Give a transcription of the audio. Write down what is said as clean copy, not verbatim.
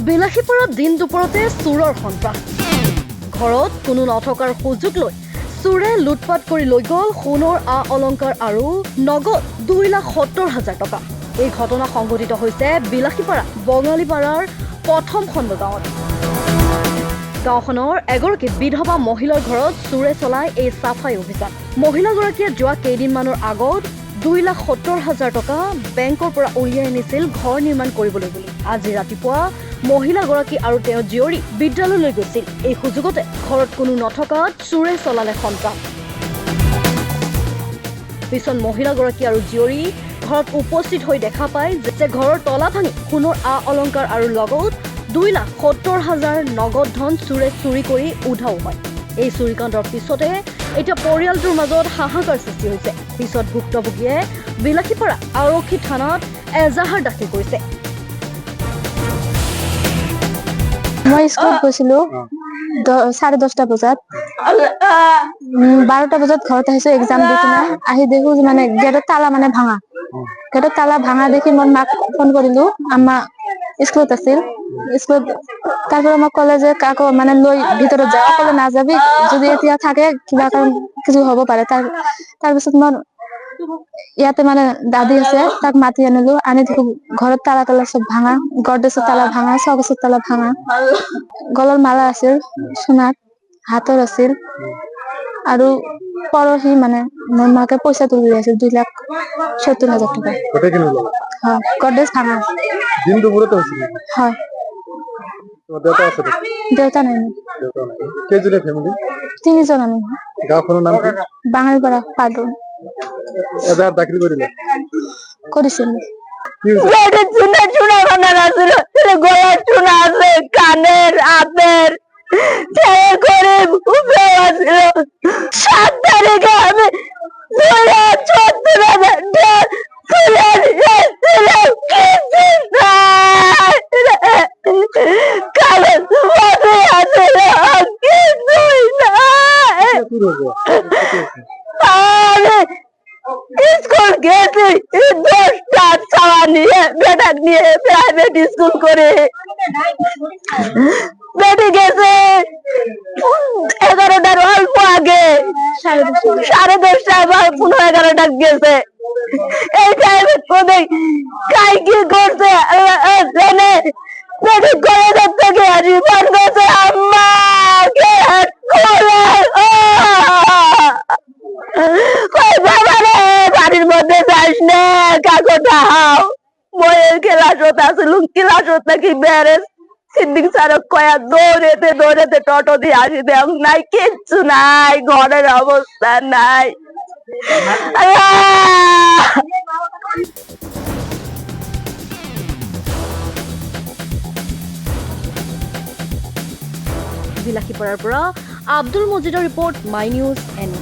বিলাসীপাৰাত দিন দুপৰতে চোৰৰ সন্ত্ৰাস ঘৰত কোনো নথকাৰ সুযোগ লৈ চোৰে লুটপাট কৰি লৈ গ'ল সোণৰ অলংকাৰ আৰু নগদ 2,70,000 টকা। এই ঘটনা সংঘটিত হৈছে বিলাসীপাৰা বঙালীপাৰাৰ প্ৰথম খণ্ড গাঁৱত। গাঁওখনৰ এগৰাকী বিধৱা মহিলাৰ ঘৰত চোৰে চলাই এই চাফাই অভিযান। মহিলাগৰাকীয়ে যোৱা কেইদিনমানৰ আগত 2,70,000 টকা বেংকৰ পৰা উলিয়াই আনিছিল ঘৰ নিৰ্মাণ কৰিবলৈ বুলি। আজি ৰাতিপুৱা মহিলাগৰাকী আৰু তেওঁৰ জীয়ৰী বিদ্যালয়লৈ গৈছিল। এই সুযোগতে ঘৰত কোনো নথকাত চোৰে চলালে সন্ত্ৰাস। পিছত মহিলাগৰাকী আৰু জীয়ৰী ঘৰত উপস্থিত হৈ দেখা পায় যে ঘৰৰ তলা ভাঙি সোণৰ অলংকাৰ আৰু লগত 2,70,000 নগদ ধন চোৰে চুৰি কৰি উধাও হয়। এই চুৰিকাণ্ডৰ পিছতে এতিয়া পৰিয়ালটোৰ মাজত হাহাকাৰ সৃষ্টি হৈছে। পিছত ভুক্তভোগীয়ে বিলাসীপাৰা আৰক্ষী থানাত এজাহাৰ দাখিল কৰিছে। মই স্কুল গৈছিলো 10:30 বজাত। 12টা বজাত ঘৰত আহিছো এক্সাম দি কিনে। আহি দেখো মানে গেটৰ তালা মানে ভাঙা। গেটৰ তালা ভাঙা দেখি মই মাক ফোন কৰিলো। আম্মা স্কুলত আছিল। স্কুলত তাৰপৰা মই ক'লে যে কাকো মানে লৈ ভিতৰত যা, অকলে নাযাবি, যদি এতিয়া থাকে কিবা কাৰণ কিছু হ'ব পাৰে। তাৰপিছত মই ইয়াতে মানে দাদী আছে, তাক মাতি আনিলো। আনি দেখো ঘৰত তালা চব ভাঙা, গডৰেজৰ তালা ভাঙা, চৌকেছৰ তালা ভাঙা। গলৰ মালা আছিল সোণাৰ, হাতৰ আছিল। আৰু পৰহি মানে মোৰ মাকে পইচা তুলি আছিল 2,70,000 টকা। হয়, গডৰেজ ভাঙা। হয়, দেউতা নাই। তিনিজন আমি। বাঙালীপাৰা পাৰ্টো কৰিছিল। কানের হাতের 7 তারিখে আমি 74,000 স্কুল গেছি 10টা চাওয়া নিয়ে বেটা নিয়ে প্রাইভেট স্কুল করে বেটি গেছে 11টার অল্প আগে 10:30 বা 11:30 গেছে। এই টাইমে কোথায় কাই কি করছে জানে বেটি করে থেকে রিপোর্ট করছে আম্মা কে কোলে কই বাবা রে বাড়ির মধ্যে যাস না কাকো তাহাও বইয়ের ক্লাস হতে আসলো ক্লাস হতে কি বেড়ে সিদ্দিক স্যার কয়া দৌড়েতে টোটো দিয়ে আসি দেখ নাই কিচ্ছু নাই, ঘরের অবস্থা নাই। বিলাসীপাৰাৰ পৰা আব্দুল মজিদৰ ৰিপৰ্ট, মাই নিউজ এণ্ড